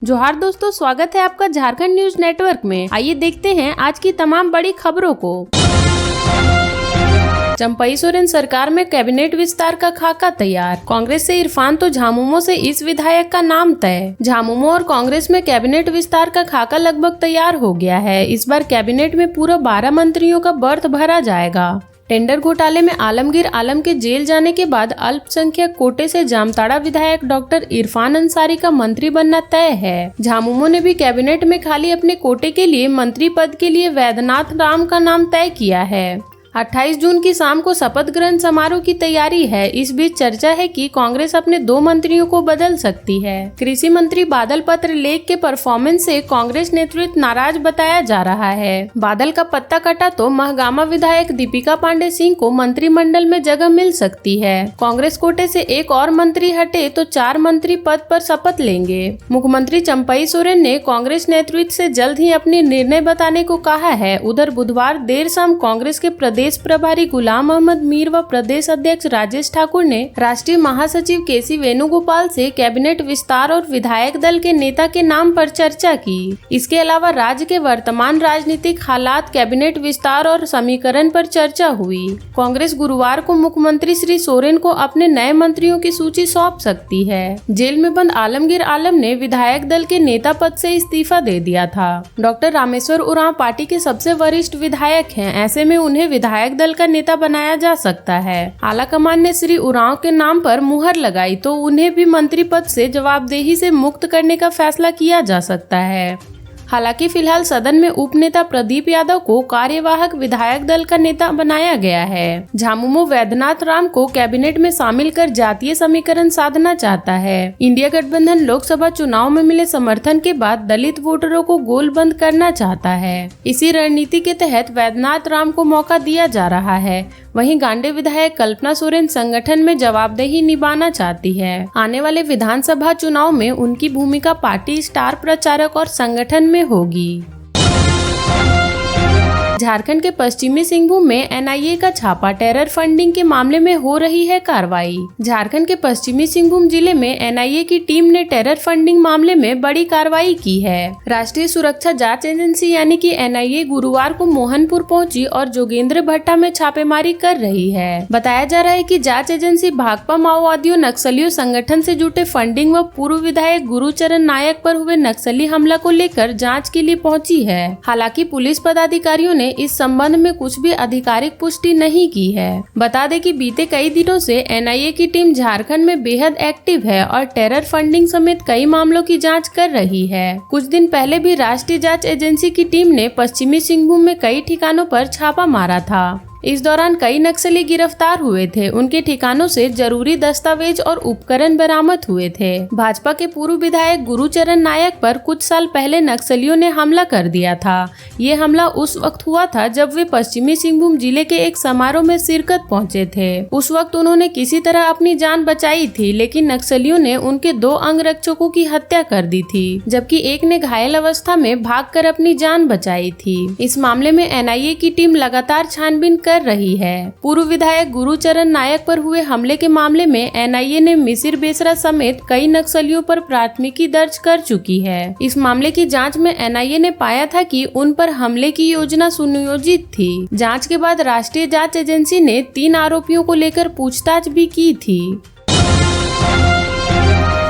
जोहार दोस्तों, स्वागत है आपका झारखंड न्यूज नेटवर्क में। आइए देखते हैं आज की तमाम बड़ी खबरों को। चंपई सोरेन सरकार में कैबिनेट विस्तार का खाका तैयार। कांग्रेस से इरफान तो झामुमो से इस विधायक का नाम तय। झामुमो और कांग्रेस में कैबिनेट विस्तार का खाका लगभग तैयार हो गया है। इस बार कैबिनेट में पूरा 12 मंत्रियों का बर्थ भरा जाएगा। टेंडर घोटाले में आलमगीर आलम के जेल जाने के बाद अल्पसंख्यक कोटे से जामताड़ा विधायक डॉक्टर इरफान अंसारी का मंत्री बनना तय है। झामुमो ने भी कैबिनेट में खाली अपने कोटे के लिए मंत्री पद के लिए वैद्यनाथ राम का नाम तय किया है। 28 जून की शाम को शपथ ग्रहण समारोह की तैयारी है। इस बीच चर्चा है कि कांग्रेस अपने 2 मंत्रियों को बदल सकती है। कृषि मंत्री बादल पत्रलेख के परफॉर्मेंस से कांग्रेस नेतृत्व नाराज बताया जा रहा है। बादल का पत्ता कटा तो महगामा विधायक दीपिका पांडे सिंह को मंत्रिमंडल में जगह मिल सकती है। कांग्रेस कोटे से एक और मंत्री हटे तो 4 मंत्री पद पर शपथ लेंगे। मुख्यमंत्री चंपई सोरेन ने कांग्रेस नेतृत्व से जल्द ही अपनी निर्णय बताने को कहा है। उधर बुधवार देर शाम कांग्रेस के प्रदेश प्रभारी गुलाम अहमद मीर व प्रदेश अध्यक्ष राजेश ठाकुर ने राष्ट्रीय महासचिव केसी वेणुगोपाल से कैबिनेट विस्तार और विधायक दल के नेता के नाम पर चर्चा की। इसके अलावा राज्य के वर्तमान राजनीतिक हालात, कैबिनेट विस्तार और समीकरण पर चर्चा हुई। कांग्रेस गुरुवार को मुख्यमंत्री श्री सोरेन को अपने नए मंत्रियों की सूची सौंप सकती है। जेल में बंद आलमगीर आलम ने विधायक दल के नेता पद से इस्तीफा दे दिया था। डॉक्टर रामेश्वर उरांव पार्टी के सबसे वरिष्ठ विधायक हैं। ऐसे में उन्हें विधायक दल का नेता बनाया जा सकता है। आलाकमान ने श्री उरांव के नाम पर मुहर लगाई तो उन्हें भी मंत्री पद से जवाबदेही से मुक्त करने का फैसला किया जा सकता है। हालांकि फिलहाल सदन में उपनेता प्रदीप यादव को कार्यवाहक विधायक दल का नेता बनाया गया है। झामुमो वैद्यनाथ राम को कैबिनेट में शामिल कर जातीय समीकरण साधना चाहता है। इंडिया गठबंधन लोकसभा चुनाव में मिले समर्थन के बाद दलित वोटरों को गोलबंद करना चाहता है। इसी रणनीति के तहत वैद्यनाथ राम को मौका दिया जा रहा है। वहीं गांडे विधायक कल्पना सोरेन संगठन में जवाबदेही निभाना चाहती है। आने वाले विधानसभा चुनाव में उनकी भूमिका पार्टी स्टार प्रचारक और संगठन में होगी। झारखंड के पश्चिमी सिंहभूम में एनआईए का छापा, टेरर फंडिंग के मामले में हो रही है कार्रवाई। झारखंड के पश्चिमी सिंहभूम जिले में एनआईए की टीम ने टेरर फंडिंग मामले में बड़ी कार्रवाई की है। राष्ट्रीय सुरक्षा जांच एजेंसी यानी कि एनआईए गुरुवार को मोहनपुर पहुंची और जोगेंद्र भट्टा में छापेमारी कर रही है। बताया जा रहा है कि जांच एजेंसी भाकपा माओवादियों नक्सलियों संगठन से जुटे फंडिंग व पूर्व विधायक गुरुचरण नायक पर हुए नक्सली हमला को लेकर जाँच के लिए पहुँची है। हालांकि पुलिस पदाधिकारियों ने इस संबंध में कुछ भी आधिकारिक पुष्टि नहीं की है। बता दें कि बीते कई दिनों से एनआईए की टीम झारखंड में बेहद एक्टिव है और टेरर फंडिंग समेत कई मामलों की जांच कर रही है। कुछ दिन पहले भी राष्ट्रीय जांच एजेंसी की टीम ने पश्चिमी सिंहभूम में कई ठिकानों पर छापा मारा था। इस दौरान कई नक्सली गिरफ्तार हुए थे। उनके ठिकानों से जरूरी दस्तावेज और उपकरण बरामद हुए थे। भाजपा के पूर्व विधायक गुरुचरण नायक पर कुछ साल पहले नक्सलियों ने हमला कर दिया था। ये हमला उस वक्त हुआ था जब वे पश्चिमी सिंहभूम जिले के एक समारोह में शिरकत पहुंचे थे। उस वक्त उन्होंने किसी तरह अपनी जान बचाई थी, लेकिन नक्सलियों ने उनके 2 अंगरक्षकों की हत्या कर दी थी, जबकि एक ने घायल अवस्था में भागकर अपनी जान बचाई थी। इस मामले में एनआईए की टीम लगातार छानबीन कर रही है। पूर्व विधायक गुरुचरण नायक पर हुए हमले के मामले में एनआईए ने मिसिर बेसरा समेत कई नक्सलियों पर प्राथमिकी दर्ज कर चुकी है। इस मामले की जांच में एनआईए ने पाया था कि उन पर हमले की योजना सुनियोजित थी। जांच के बाद राष्ट्रीय जांच एजेंसी ने 3 आरोपियों को लेकर पूछताछ भी की थी।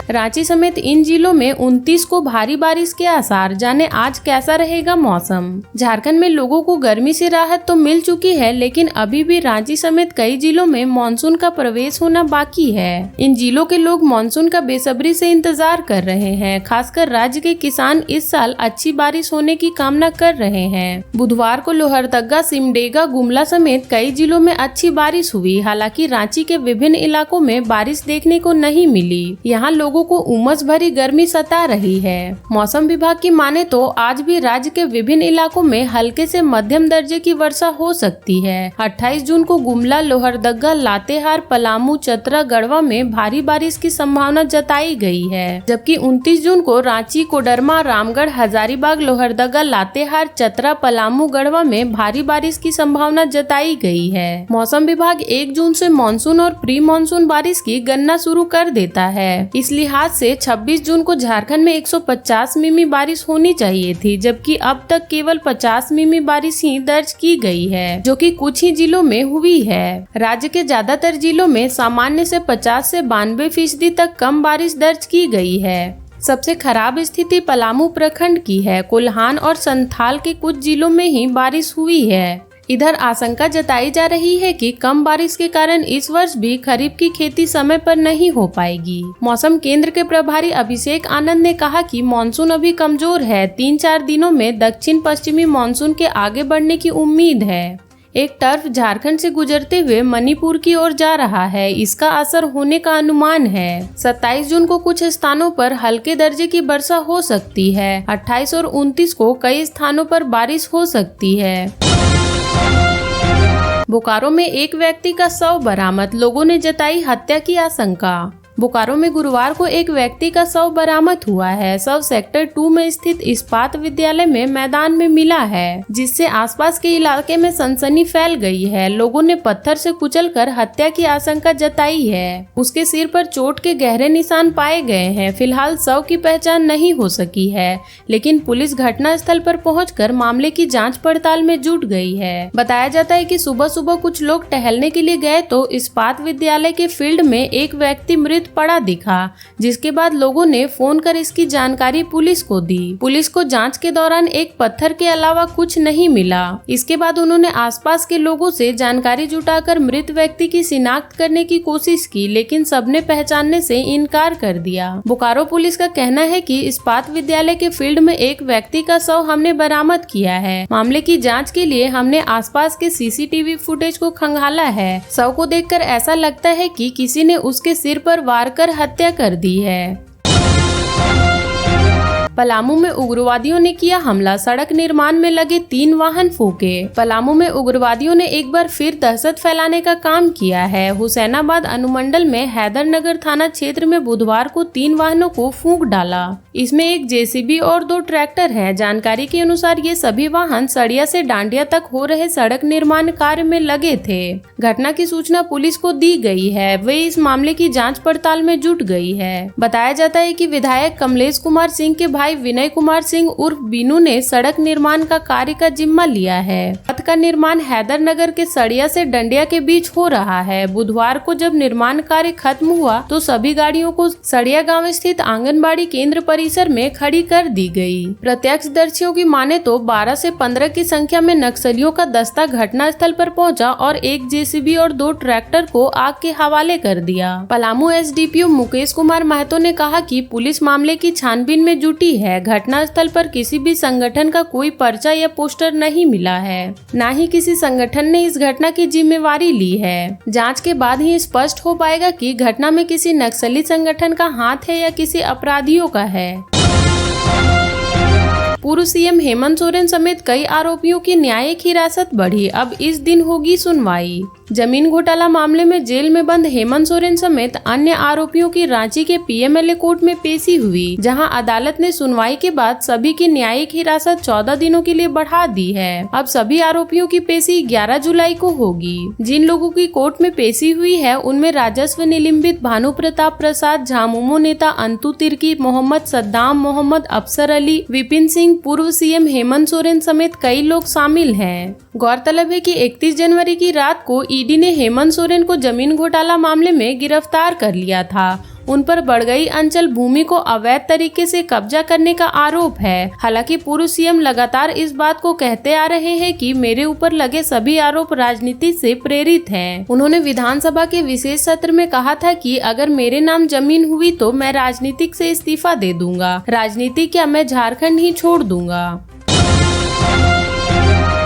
रांची समेत इन जिलों में 29 को भारी बारिश के आसार। जाने आज कैसा रहेगा मौसम। झारखंड में लोगों को गर्मी से राहत तो मिल चुकी है, लेकिन अभी भी रांची समेत कई जिलों में मानसून का प्रवेश होना बाकी है। इन जिलों के लोग मानसून का बेसब्री से इंतजार कर रहे हैं। खासकर राज्य के किसान इस साल अच्छी बारिश होने की कामना कर रहे हैं। बुधवार को लोहरदगा, सिमडेगा, गुमला समेत कई जिलों में अच्छी बारिश हुई। हालांकि रांची के विभिन्न इलाकों में बारिश देखने को नहीं मिली। यहाँ लोगों को उमस भरी गर्मी सता रही है। मौसम विभाग की माने तो आज भी राज्य के विभिन्न इलाकों में हल्के से मध्यम दर्जे की वर्षा हो सकती है। 28 जून को गुमला, लोहरदगा, लातेहार, पलामू, चतरा, गढ़वा में भारी बारिश की संभावना जताई गई है, जबकि 29 जून को रांची, कोडरमा, रामगढ़, हजारीबाग, लोहरदगा, लातेहार, चतरा, पलामू, गढ़वा में भारी बारिश की संभावना जताई गई है। मौसम विभाग 1 जून से मानसून और प्री मानसून बारिश की गणना शुरू कर देता है। इसलिए लिहाज से 26 जून को झारखंड में 150 मिमी बारिश होनी चाहिए थी, जबकि अब तक केवल 50 मिमी बारिश ही दर्ज की गई है, जो कि कुछ ही जिलों में हुई है। राज्य के ज्यादातर जिलों में सामान्य से 50 से 92% तक कम बारिश दर्ज की गई है। सबसे खराब स्थिति पलामू प्रखंड की है। कोल्हान और संथाल के कुछ जिलों में ही बारिश हुई है। इधर आशंका जताई जा रही है कि कम बारिश के कारण इस वर्ष भी खरीफ की खेती समय पर नहीं हो पाएगी। मौसम केंद्र के प्रभारी अभिषेक आनंद ने कहा कि मानसून अभी कमजोर है। 3-4 दिनों में दक्षिण पश्चिमी मानसून के आगे बढ़ने की उम्मीद है। एक टर्फ झारखंड से गुजरते हुए मणिपुर की ओर जा रहा है, इसका असर होने का अनुमान है। 27 जून को कुछ स्थानों पर हल्के दर्जे की वर्षा हो सकती है। 28 और 29 को कई स्थानों पर बारिश हो सकती है। बोकारो में एक व्यक्ति का शव बरामद, लोगों ने जताई हत्या की आशंका। बोकारो में गुरुवार को एक व्यक्ति का शव बरामद हुआ है। शव सेक्टर 2 में स्थित इस्पात विद्यालय में मैदान में मिला है, जिससे आसपास के इलाके में सनसनी फैल गई है। लोगों ने पत्थर से कुचलकर हत्या की आशंका जताई है। उसके सिर पर चोट के गहरे निशान पाए गए हैं। फिलहाल शव की पहचान नहीं हो सकी है, लेकिन पुलिस घटनास्थल पर पहुंचकर मामले की जांच पड़ताल में जुट गई है। बताया जाता है कि सुबह सुबह कुछ लोग टहलने के लिए गए तो इस्पात विद्यालय के फील्ड में एक व्यक्ति मृत पड़ा दिखा, जिसके बाद लोगों ने फोन कर इसकी जानकारी पुलिस को दी। पुलिस को जांच के दौरान एक पत्थर के अलावा कुछ नहीं मिला। इसके बाद उन्होंने आसपास के लोगों से जानकारी जुटाकर मृत व्यक्ति की शिनाख्त करने की कोशिश की, लेकिन सबने पहचानने से इनकार कर दिया। बोकारो पुलिस का कहना है कि इस्पात विद्यालय के फील्ड में एक व्यक्ति का शव हमने बरामद किया है। मामले की जाँच के लिए हमने आसपास के CCTV फुटेज को खंगाला है। शव को देखकर ऐसा लगता है कि किसी ने उसके सिर पर वार कर हत्या कर दी है। पलामू में उग्रवादियों ने किया हमला, सड़क निर्माण में लगे 3 वाहन फूके। पलामू में उग्रवादियों ने एक बार फिर दहशत फैलाने का काम किया है। हुसैनाबाद अनुमंडल में हैदरनगर थाना क्षेत्र में बुधवार को 3 वाहनों को फूंक डाला। इसमें एक JCB और 2 ट्रैक्टर हैं। जानकारी के अनुसार ये सभी वाहन सड़िया से डांडिया तक हो रहे सड़क निर्माण कार्य में लगे थे। घटना की सूचना पुलिस को दी गई है। वे इस मामले की जाँच पड़ताल में जुट गई है। बताया जाता है कि विधायक कमलेश कुमार सिंह के भाई विनय कुमार सिंह उर्फ बीनू ने सड़क निर्माण का कार्य का जिम्मा लिया है। पथ का निर्माण हैदरनगर के सड़िया से डंडिया के बीच हो रहा है। बुधवार को जब निर्माण कार्य खत्म हुआ तो सभी गाड़ियों को सड़िया गांव स्थित आंगनबाड़ी केंद्र परिसर में खड़ी कर दी गई। प्रत्यक्षदर्शियों की माने तो 12 से 15 की संख्या में नक्सलियों का दस्ता घटनास्थल पर पहुंचा और एक JCB और 2 ट्रैक्टर को आग के हवाले कर दिया। पलामू SDPO मुकेश कुमार महतो ने कहा कि पुलिस मामले की छानबीन में जुटी है। घटनास्थल पर किसी भी संगठन का कोई पर्चा या पोस्टर नहीं मिला है, न ही किसी संगठन ने इस घटना की जिम्मेवारी ली है। जांच के बाद ही स्पष्ट हो पाएगा कि घटना में किसी नक्सली संगठन का हाथ है या किसी अपराधियों का है। पूर्व CM हेमंत सोरेन समेत कई आरोपियों की न्यायिक हिरासत बढ़ी, अब इस दिन होगी सुनवाई। जमीन घोटाला मामले में जेल में बंद हेमंत सोरेन समेत अन्य आरोपियों की रांची के PMLA कोर्ट में पेशी हुई, जहां अदालत ने सुनवाई के बाद सभी की न्यायिक हिरासत 14 दिनों के लिए बढ़ा दी है। अब सभी आरोपियों की पेशी 11 जुलाई को होगी। जिन लोगों की कोर्ट में पेशी हुई है उनमें राजस्व निलंबित भानु प्रताप प्रसाद, झामुमो नेता अंतु तिर्की, मोहम्मद सद्दाम, मोहम्मद अफसर अली, विपिन सिंह, पूर्व CM हेमंत सोरेन समेत कई लोग शामिल हैं। गौरतलब है कि 31 जनवरी की रात को ED ने हेमंत सोरेन को जमीन घोटाला मामले में गिरफ्तार कर लिया था। उन पर बड़गई अंचल भूमि को अवैध तरीके से कब्जा करने का आरोप है। हालांकि पूर्व CM लगातार इस बात को कहते आ रहे हैं कि मेरे ऊपर लगे सभी आरोप राजनीति से प्रेरित हैं। उन्होंने विधानसभा के विशेष सत्र में कहा था कि अगर मेरे नाम जमीन हुई तो मैं राजनीतिक से इस्तीफा दे दूंगा। राजनीति क्या, मैं झारखंड ही छोड़ दूंगा।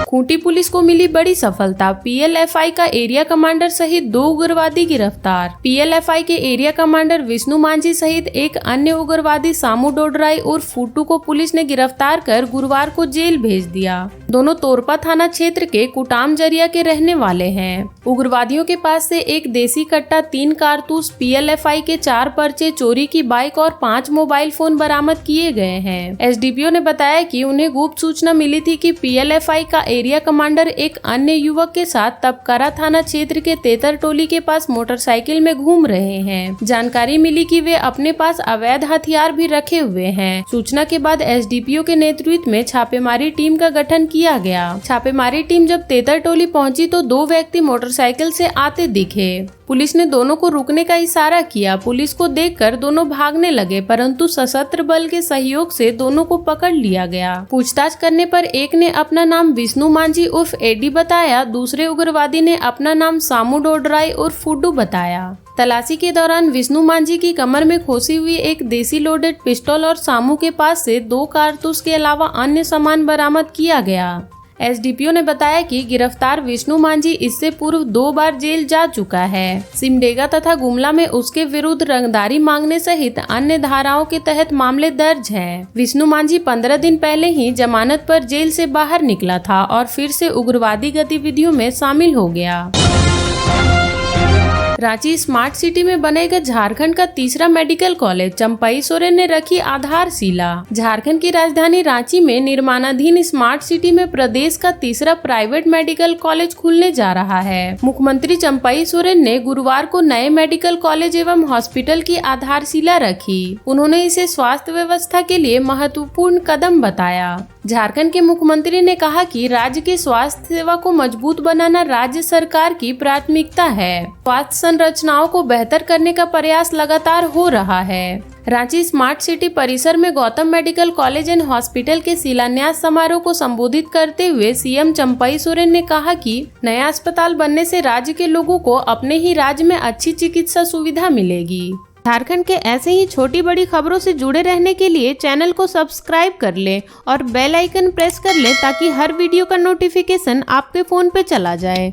खूंटी पुलिस को मिली बड़ी सफलता, PLFI का एरिया कमांडर सहित 2 उग्रवादी गिरफ्तार। PLFI के एरिया कमांडर विष्णु मांझी सहित एक अन्य उग्रवादी सामू डोडराई और फूटू को पुलिस ने गिरफ्तार कर गुरुवार को जेल भेज दिया। दोनों तोरपा थाना क्षेत्र के कुटाम जरिया के रहने वाले हैं। उग्रवादियों के पास से एक देसी कट्टा, 3 कारतूस, PLFI के 4 पर्चे, चोरी की बाइक और 5 मोबाइल फोन बरामद किए गए हैं। SDPO ने बताया कि उन्हें गुप्त सूचना मिली थी कि PLFI का एरिया कमांडर एक अन्य युवक के साथ तपकारा थाना क्षेत्र के तेतर टोली के पास मोटरसाइकिल में घूम रहे हैं। जानकारी मिली कि वे अपने पास अवैध हथियार भी रखे हुए हैं। सूचना के बाद एसडीपीओ के नेतृत्व में छापेमारी टीम का गठन किया गया। छापेमारी टीम जब तेतर टोली पहुंची तो 2 व्यक्ति मोटरसाइकिल से आते दिखे। पुलिस ने दोनों को रुकने का इशारा किया। पुलिस को देखकर दोनों भागने लगे, परंतु सशस्त्र बल के सहयोग से दोनों को पकड़ लिया गया। पूछताछ करने पर एक ने अपना नाम विष्णु मांझी उर्फ एडी बताया, दूसरे उग्रवादी ने अपना नाम सामू डोडराई उर्फ फुड्डू बताया। तलाशी के दौरान विष्णु मांझी की कमर में खोसी हुई एक देसी लोडेड पिस्टल और सामू के पास से 2 कारतूस के अलावा अन्य सामान बरामद किया गया। एसडीपीओ ने बताया कि गिरफ्तार विष्णु मांझी इससे पूर्व 2 बार जेल जा चुका है। सिमडेगा तथा गुमला में उसके विरुद्ध रंगदारी मांगने सहित अन्य धाराओं के तहत मामले दर्ज हैं। विष्णु मांझी 15 दिन पहले ही जमानत पर जेल से बाहर निकला था और फिर से उग्रवादी गतिविधियों में शामिल हो गया। रांची स्मार्ट सिटी में बनेगा झारखंड का तीसरा मेडिकल कॉलेज, चंपई सोरेन ने रखी आधारशिला। झारखंड की राजधानी रांची में निर्माणाधीन स्मार्ट सिटी में प्रदेश का तीसरा प्राइवेट मेडिकल कॉलेज खुलने जा रहा है। मुख्यमंत्री चंपई सोरेन ने गुरुवार को नए मेडिकल कॉलेज एवं हॉस्पिटल की आधारशिला रखी। उन्होंने इसे स्वास्थ्य व्यवस्था के लिए महत्वपूर्ण कदम बताया। झारखंड के मुख्यमंत्री ने कहा कि राज्य की स्वास्थ्य सेवा को मजबूत बनाना राज्य सरकार की प्राथमिकता है। स्वास्थ्य संरचनाओं को बेहतर करने का प्रयास लगातार हो रहा है। रांची स्मार्ट सिटी परिसर में Gautam medical college and hospital के शिलान्यास समारोह को संबोधित करते हुए सीएम चंपई सोरेन ने कहा कि नया अस्पताल बनने से राज्य के लोगों को अपने ही राज्य में अच्छी चिकित्सा सुविधा मिलेगी। झारखंड के ऐसे ही छोटी बड़ी खबरों से जुड़े रहने के लिए चैनल को सब्सक्राइब कर लें और बेल आइकन प्रेस कर लें ताकि हर वीडियो का नोटिफिकेशन आपके फोन पे चला जाए।